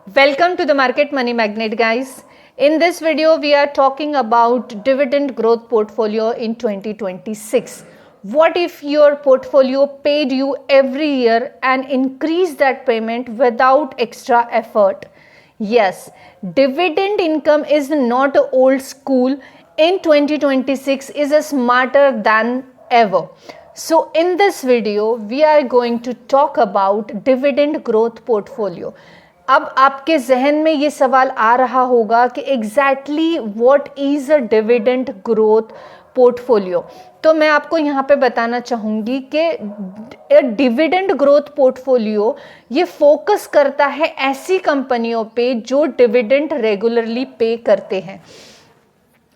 Welcome to the Market Money Magnet, guys. In this video, we are talking about dividend growth portfolio in 2026. What if your portfolio paid you every year and increased that payment without extra effort? Yes, dividend income is not old school. In 2026 is smarter than ever. So in this video, we are going to talk about dividend growth portfolio. अब आपके जहन में ये सवाल आ रहा होगा कि exactly what is a dividend growth portfolio. तो मैं आपको यहाँ पे बताना चाहूँगी कि डिविडेंड ग्रोथ पोर्टफोलियो ये फोकस करता है ऐसी कंपनियों पे जो डिविडेंड रेगुलरली पे करते हैं,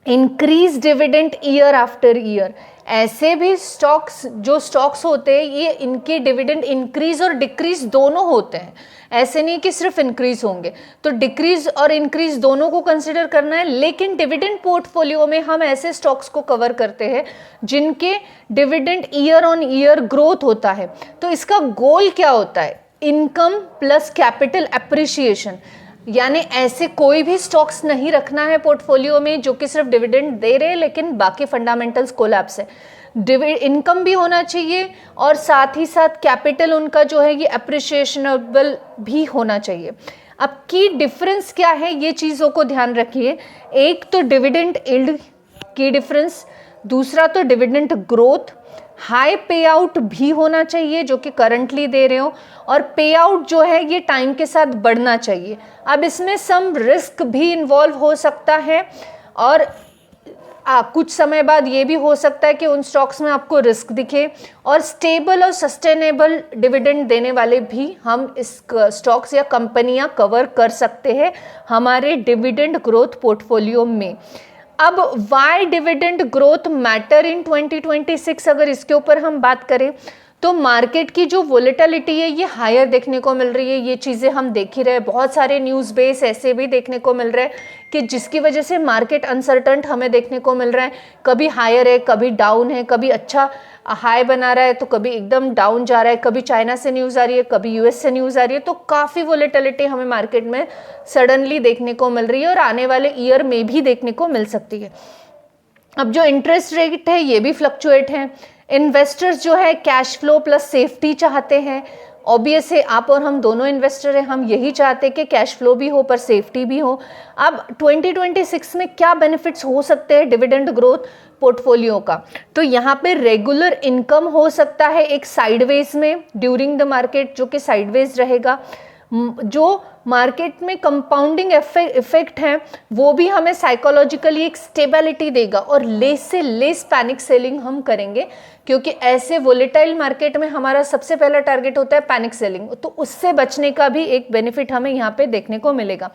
increase dividend year after year. ऐसे भी स्टॉक्स होते हैं, ये इनके डिविडेंड इंक्रीज और डिक्रीज दोनों होते हैं। ऐसे नहीं कि सिर्फ इंक्रीज होंगे, तो डिक्रीज और इंक्रीज दोनों को कंसिडर करना है। लेकिन डिविडेंड पोर्टफोलियो में हम ऐसे स्टॉक्स को कवर करते हैं जिनके dividend year on year growth होता है। तो इसका गोल क्या होता है? Income plus capital appreciation. यानी ऐसे कोई भी स्टॉक्स नहीं रखना है पोर्टफोलियो में जो कि सिर्फ डिविडेंड दे रहे हैं लेकिन बाकी फंडामेंटल्स कोलैप्स है। इनकम भी होना चाहिए और साथ ही साथ कैपिटल उनका जो है ये अप्रिशिएशनेबल भी होना चाहिए। अब की डिफरेंस क्या है, ये चीज़ों को ध्यान रखिए। एक तो डिविडेंड यील्ड की डिफरेंस, दूसरा तो डिविडेंड ग्रोथ। हाई पे आउट भी होना चाहिए जो कि करंटली दे रहे हो, और पे आउट जो है ये टाइम के साथ बढ़ना चाहिए। अब इसमें सम रिस्क भी इन्वॉल्व हो सकता है और कुछ समय बाद ये भी हो सकता है कि उन स्टॉक्स में आपको रिस्क दिखे। और स्टेबल और सस्टेनेबल डिविडेंड देने वाले भी हम इस स्टॉक्स या कंपनियां कवर कर सकते हैं हमारे डिविडेंड ग्रोथ पोर्टफोलियो में। अब why dividend growth matter in 2026, अगर इसके ऊपर हम बात करें तो मार्केट की जो वोलेटिलिटी है ये हायर देखने को मिल रही है। ये चीज़ें हम देख ही रहे हैं, बहुत सारे न्यूज़ बेस ऐसे भी देखने को मिल रहे हैं कि जिसकी वजह से मार्केट अनसर्टन हमें देखने को मिल रहा है। कभी हायर है, कभी डाउन है, कभी अच्छा हाई बना रहा है तो कभी एकदम डाउन जा रहा है, कभी चाइना से न्यूज़ आ रही है, कभी यूएस से न्यूज़ आ रही है। तो काफ़ी वोलेटिलिटी हमें मार्केट में सडनली देखने को मिल रही है और आने वाले ईयर में भी देखने को मिल सकती है। अब जो इंटरेस्ट रेट है ये भी फ्लक्चुएट है। इन्वेस्टर्स जो है कैश फ्लो प्लस सेफ्टी चाहते हैं। ऑब्वियस है, आप और हम दोनों इन्वेस्टर हैं, हम यही चाहते हैं कि कैश फ्लो भी हो पर सेफ्टी भी हो। अब 2026 में क्या बेनिफिट्स हो सकते हैं डिविडेंड ग्रोथ पोर्टफोलियो का? तो यहाँ पे रेगुलर इनकम हो सकता है एक साइडवेज में ड्यूरिंग द मार्केट, जो कि साइडवेज रहेगा। जो मार्केट में कंपाउंडिंग इफेक्ट है वो भी हमें साइकोलॉजिकली एक स्टेबिलिटी देगा और लेस से लेस पैनिक सेलिंग हम करेंगे, क्योंकि ऐसे वोलेटाइल मार्केट में हमारा सबसे पहला टारगेट होता है पैनिक सेलिंग। तो उससे बचने का भी एक बेनिफिट हमें यहाँ पे देखने को मिलेगा।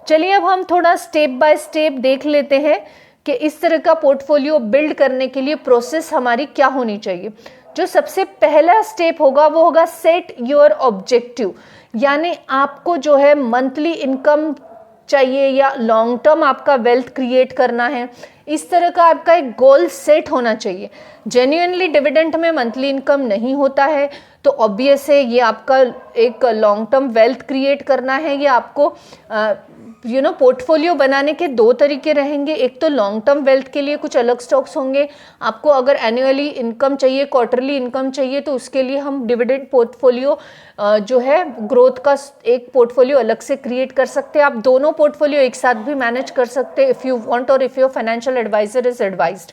चलिए अब हम थोड़ा स्टेप बाय स्टेप देख लेते हैं कि इस तरह का पोर्टफोलियो बिल्ड करने के लिए प्रोसेस हमारी क्या होनी चाहिए। जो सबसे पहला स्टेप होगा वो होगा सेट योर ऑब्जेक्टिव। यानी आपको जो है मंथली इनकम चाहिए या लॉन्ग टर्म आपका वेल्थ क्रिएट करना है, इस तरह का आपका एक गोल सेट होना चाहिए। जेन्युइनली डिविडेंड में मंथली इनकम नहीं होता है तो ऑब्वियस है ये आपका एक लॉन्ग टर्म वेल्थ क्रिएट करना है। ये आपको पोर्टफोलियो बनाने के दो तरीके रहेंगे। एक तो लॉन्ग टर्म वेल्थ के लिए कुछ अलग स्टॉक्स होंगे। आपको अगर एनुअली इनकम चाहिए, क्वार्टरली इनकम चाहिए, तो उसके लिए हम डिविडेंड पोर्टफोलियो जो है ग्रोथ का एक पोर्टफोलियो अलग से क्रिएट कर सकते हैं। आप दोनों पोर्टफोलियो एक साथ भी मैनेज कर सकते हैं इफ़ यू वांट और if your financial advisor is advised.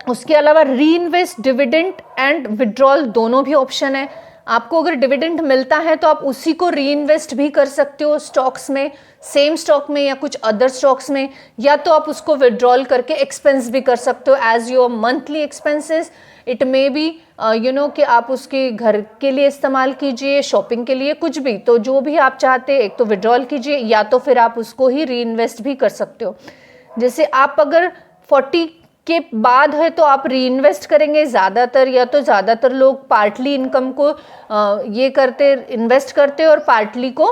उसके अलावा री इन्वेस्ट, डिविडेंड एंड विड्रॉल दोनों भी ऑप्शन है। आपको अगर डिविडेंड मिलता है तो आप उसी को री इन्वेस्ट भी कर सकते हो स्टॉक्स में, सेम स्टॉक में या कुछ अदर स्टॉक्स में, या तो आप उसको विड्रॉल करके एक्सपेंस भी कर सकते हो as your monthly expenses. It may be कि आप उसके घर के लिए इस्तेमाल कीजिए, शॉपिंग के लिए, कुछ भी। तो जो भी आप चाहते हैं, एक तो विड्रॉल कीजिए या तो फिर आप उसको ही री इन्वेस्ट भी कर सकते हो। जैसे आप अगर 40 के बाद है तो आप री इन्वेस्ट करेंगे ज़्यादातर, या तो ज़्यादातर लोग पार्टली इनकम को ये करते इन्वेस्ट करते और पार्टली को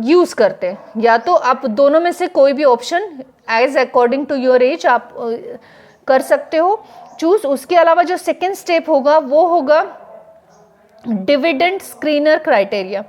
यूज़ करते हैं, या तो आप दोनों में से कोई भी option as according to your age आप कर सकते हो चूज़। उसके अलावा जो सेकेंड स्टेप होगा वो होगा डिविडेंड स्क्रीनर क्राइटेरिया।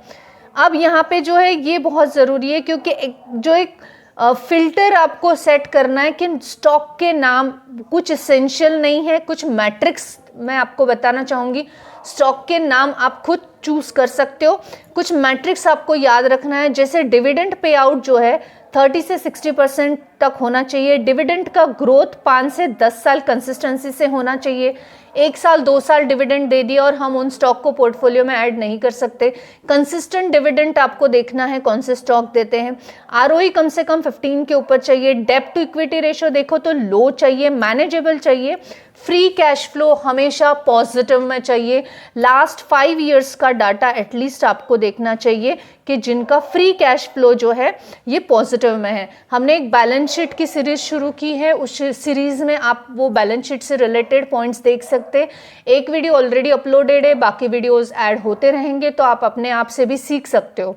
अब यहाँ पे जो है ये बहुत ज़रूरी है, क्योंकि एक फिल्टर आपको सेट करना है कि स्टॉक के नाम कुछ इसेंशियल नहीं है, कुछ मैट्रिक्स मैं आपको बताना चाहूँगी। स्टॉक के नाम आप खुद चूज कर सकते हो, कुछ मैट्रिक्स आपको याद रखना है। जैसे डिविडेंड पे आउट जो है 30 से 60% तक होना चाहिए। डिविडेंड का ग्रोथ 5 से 10 साल कंसिस्टेंसी से होना चाहिए। 1 साल 2 साल डिविडेंड दे दिया और हम उन स्टॉक को पोर्टफोलियो में ऐड नहीं कर सकते। कंसिस्टेंट डिविडेंड आपको देखना है कौन से स्टॉक देते हैं। आरओई कम से कम 15 के ऊपर चाहिए। डेब्ट टू इक्विटी रेशियो देखो तो लो चाहिए, मैनेजेबल चाहिए। फ्री कैश फ्लो हमेशा पॉजिटिव में चाहिए। लास्ट 5 ईयर्स का डाटा एटलीस्ट आपको देखना चाहिए कि जिनका फ्री कैश फ्लो जो है ये पॉजिटिव में है। हमने एक बैलेंस शीट की सीरीज शुरू की है, उस सीरीज में आप वो बैलेंस शीट से रिलेटेड पॉइंट्स देख सकते हैं। एक वीडियो ऑलरेडी अपलोडेड है, बाकी वीडियोस ऐड होते रहेंगे, तो आप अपने आप से भी सीख सकते हो।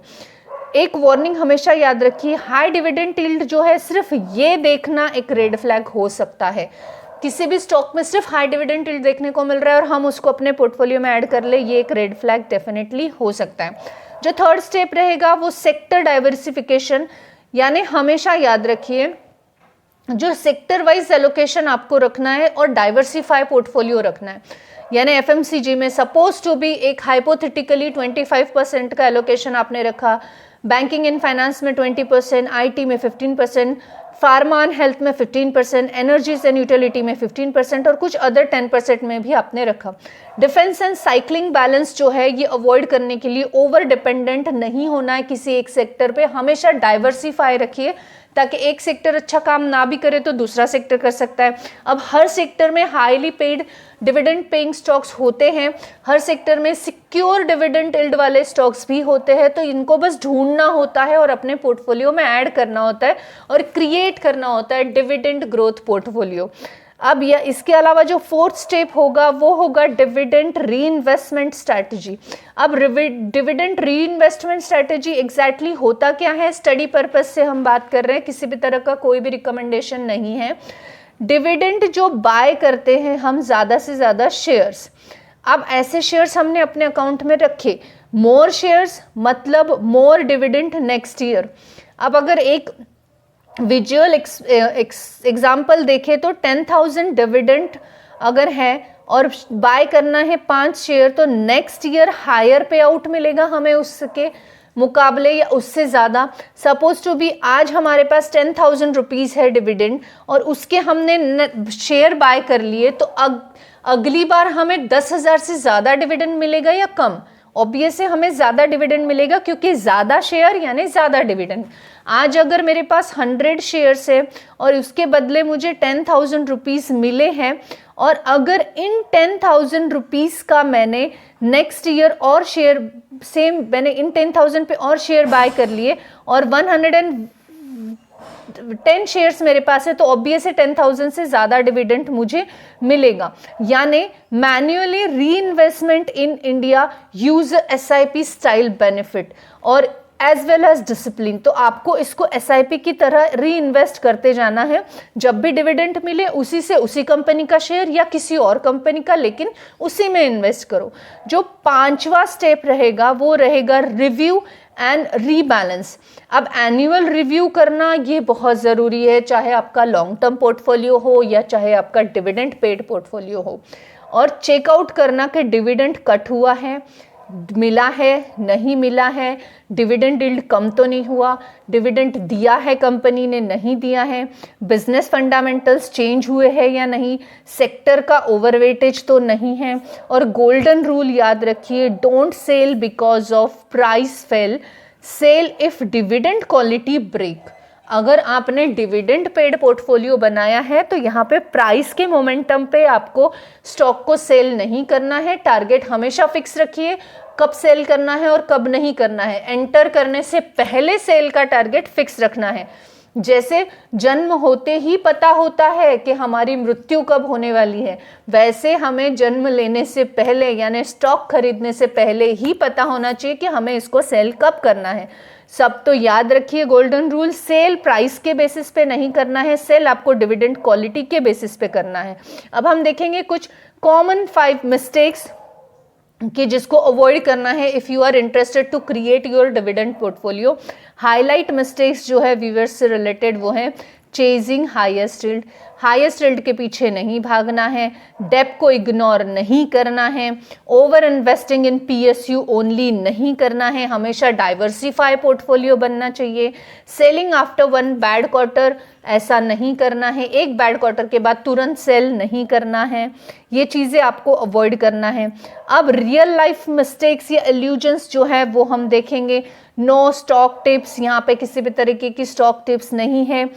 एक वार्निंग हमेशा याद रखिए, हाई डिविडेंड यील्ड जो है सिर्फ ये देखना एक रेड फ्लैग हो सकता है। किसी भी स्टॉक में सिर्फ हाई डिविडेंड यील्ड देखने को मिल रहा है और हम उसको अपने पोर्टफोलियो में ऐड कर ले, ये एक रेड फ्लैग डेफिनेटली हो सकता है। जो थर्ड स्टेप रहेगा वो सेक्टर डाइवर्सिफिकेशन, यानी हमेशा याद रखिए जो सेक्टर वाइज एलोकेशन आपको रखना है और डाइवर्सिफाई पोर्टफोलियो रखना है। यानी एफएमसीजी में सपोज टू बी एक हाइपोथेटिकली 25% का एलोकेशन आपने रखा, बैंकिंग एंड फाइनेंस में 20%, आईटी में 15%, फार्मा एंड हेल्थ में 15%, एनर्जीज एंड यूटिलिटी में 15% और कुछ अदर 10% में भी आपने रखा। डिफेंस एंड साइक्लिंग बैलेंस जो है ये अवॉइड करने के लिए ओवर डिपेंडेंट नहीं होना है किसी एक सेक्टर पे, हमेशा डाइवर्सिफाई रखिए ताकि एक सेक्टर अच्छा काम ना भी करे तो दूसरा सेक्टर कर सकता है। अब हर सेक्टर में highly paid dividend paying stocks होते हैं, हर सेक्टर में सिक्योर डिविडेंड यील्ड वाले स्टॉक्स भी होते हैं, तो इनको बस ढूंढना होता है और अपने पोर्टफोलियो में ऐड करना होता है और क्रिएट करना होता है डिविडेंड ग्रोथ पोर्टफोलियो। अब या इसके अलावा जो फोर्थ स्टेप होगा वो होगा डिविडेंड रीइन्वेस्टमेंट स्ट्रैटेजी। अब डिविडेंड रीइन्वेस्टमेंट स्ट्रैटेजी एग्जैक्टली होता क्या है, स्टडी पर्पज से हम बात कर रहे हैं, किसी भी तरह का कोई भी रिकमेंडेशन नहीं है। डिविडेंड जो बाय करते हैं हम ज़्यादा से ज़्यादा शेयर्स, अब ऐसे शेयर्स हमने अपने अकाउंट में रखे, मोर शेयर्स मतलब मोर डिविडेंड नेक्स्ट ईयर। अब अगर एक विजुअल एग्जाम्पल देखें तो 10,000 डिविडेंड अगर है और बाय करना है 5 शेयर, तो नेक्स्ट ईयर हायर पे आउट मिलेगा हमें उसके मुकाबले या उससे ज़्यादा। सपोज टू बी आज हमारे पास 10,000 रुपीज़ है डिविडेंड और उसके हमने शेयर बाय कर लिए, तो अगली बार हमें 10,000 से ज़्यादा डिविडेंड मिलेगा या कम? ऑब्वियस है हमें ज़्यादा डिविडेंड मिलेगा, क्योंकि ज़्यादा शेयर यानी ज़्यादा डिविडेंड। आज अगर मेरे पास 100 शेयर्स है और उसके बदले मुझे 10,000 रुपीज़ मिले हैं और अगर इन 10,000 रुपीज़ का मैंने नेक्स्ट ईयर और शेयर सेम मैंने इन 10,000 पे और शेयर बाय कर लिए और 110 शेयर्स मेरे पास है, तो ऑब्वियस है 10,000 से ज़्यादा डिविडेंड मुझे मिलेगा। यानी manually reinvestment in India use SIP style benefit और एज वेल एज डिसिप्लिन। तो आपको इसको SIP की तरह री इन्वेस्ट करते जाना है, जब भी डिविडेंड मिले उसी से उसी कंपनी का शेयर या किसी और कंपनी का, लेकिन उसी में इन्वेस्ट करो। जो 5वां स्टेप रहेगा वो रहेगा रिव्यू एंड रीबैलेंस। अब एनुअल रिव्यू करना ये बहुत ज़रूरी है, चाहे आपका लॉन्ग टर्म पोर्टफोलियो हो या चाहे आपका डिविडेंड पेड पोर्टफोलियो हो, और चेकआउट करना कि डिविडेंड कट हुआ है, मिला है नहीं मिला है, डिविडेंड यील्ड कम तो नहीं हुआ, डिविडेंड दिया है कंपनी ने नहीं दिया है, बिजनेस फंडामेंटल्स चेंज हुए हैं या नहीं, सेक्टर का ओवरवेटेज तो नहीं है। और गोल्डन रूल याद रखिए, don't sell because of price fail, sell if dividend quality break. अगर आपने डिविडेंड पेड पोर्टफोलियो बनाया है तो यहाँ पे प्राइस के मोमेंटम पे आपको स्टॉक को सेल नहीं करना है। टारगेट हमेशा फिक्स रखिए, कब सेल करना है और कब नहीं करना है। एंटर करने से पहले सेल का टारगेट फिक्स रखना है। जैसे जन्म होते ही पता होता है कि हमारी मृत्यु कब होने वाली है, वैसे हमें जन्म लेने से पहले यानी स्टॉक खरीदने से पहले ही पता होना चाहिए कि हमें इसको सेल कब करना है। सब तो याद रखिए गोल्डन रूल, सेल प्राइस के बेसिस पे नहीं करना है, सेल आपको डिविडेंड क्वालिटी के बेसिस पे करना है। अब हम देखेंगे कुछ कॉमन 5 मिस्टेक्स कि जिसको अवॉइड करना है if you are interested to create your dividend portfolio. Highlight mistakes जो है व्यूअर्स से रिलेटेड वो है chasing highest yield, highest yield के पीछे नहीं भागना है, डेप को इग्नोर नहीं करना है, over investing in PSU only नहीं करना है, हमेशा डाइवर्सिफाई पोर्टफोलियो बनना चाहिए, selling after one bad quarter ऐसा नहीं करना है, एक बैड क्वार्टर के बाद तुरंत सेल नहीं करना है, ये चीज़ें आपको अवॉइड करना है। अब रियल लाइफ मिस्टेक्स या इल्यूजन्स जो है वो हम देखेंगे। नो स्टॉक टिप्स, यहाँ पे किसी भी तरीके की स्टॉक टिप्स नहीं है।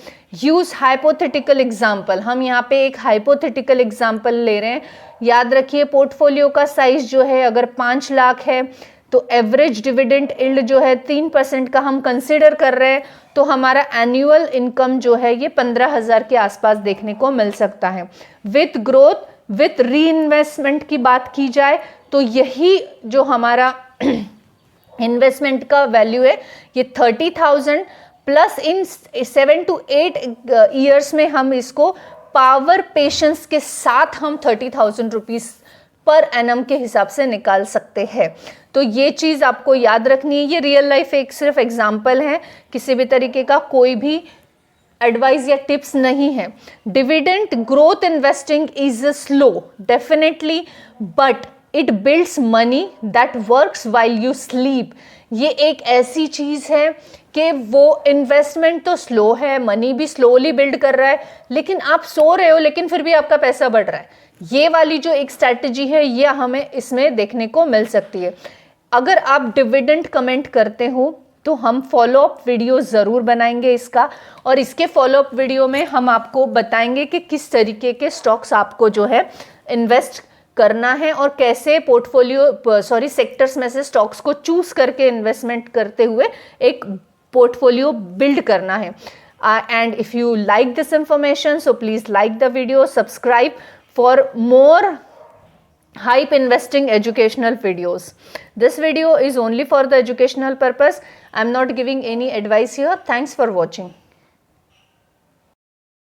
यूज़ हाइपोथेटिकल एग्जाम्पल, हम यहाँ पे एक हाइपोथेटिकल एग्जाम्पल ले रहे हैं। याद रखिए पोर्टफोलियो का साइज जो है अगर 5 लाख है तो एवरेज डिविडेंड यील्ड जो है 3% का हम कंसिडर कर रहे हैं, तो हमारा एनुअल इनकम जो है ये 15,000 के आसपास देखने को मिल सकता है। विथ ग्रोथ विथ री इन्वेस्टमेंट की बात की जाए तो यही जो हमारा इन्वेस्टमेंट का वैल्यू है ये 30,000 प्लस इन 7 to 8 ईयर्स में हम इसको पावर पेशेंस के साथ हम 30,000 रुपीज़ पर एनम के हिसाब से निकाल सकते हैं। तो ये चीज़ आपको याद रखनी है। ये रियल लाइफ एक सिर्फ एग्जाम्पल है, किसी भी तरीके का कोई भी एडवाइस या टिप्स नहीं है। Dividend growth investing is slow definitely, but it builds money that works while you sleep. ये एक ऐसी चीज़ है कि वो इन्वेस्टमेंट तो स्लो है, मनी भी स्लोली बिल्ड कर रहा है, लेकिन आप सो रहे हो लेकिन फिर भी आपका पैसा बढ़ रहा है। ये वाली जो एक स्ट्रैटेजी है ये हमें इसमें देखने को मिल सकती है। अगर आप डिविडेंड कमेंट करते हो तो हम फॉलोअप वीडियो ज़रूर बनाएंगे इसका, और इसके फॉलोअप वीडियो में हम आपको बताएंगे कि किस तरीके के स्टॉक्स आपको जो है इन्वेस्ट करना है और कैसे पोर्टफोलियो सेक्टर्स में से स्टॉक्स को चूज करके इन्वेस्टमेंट करते हुए एक पोर्टफोलियो बिल्ड करना है। And if you like this information so please like the video, subscribe for more hype investing educational videos. This video is only for the educational purpose. I'm not giving any advice here. Thanks for watching.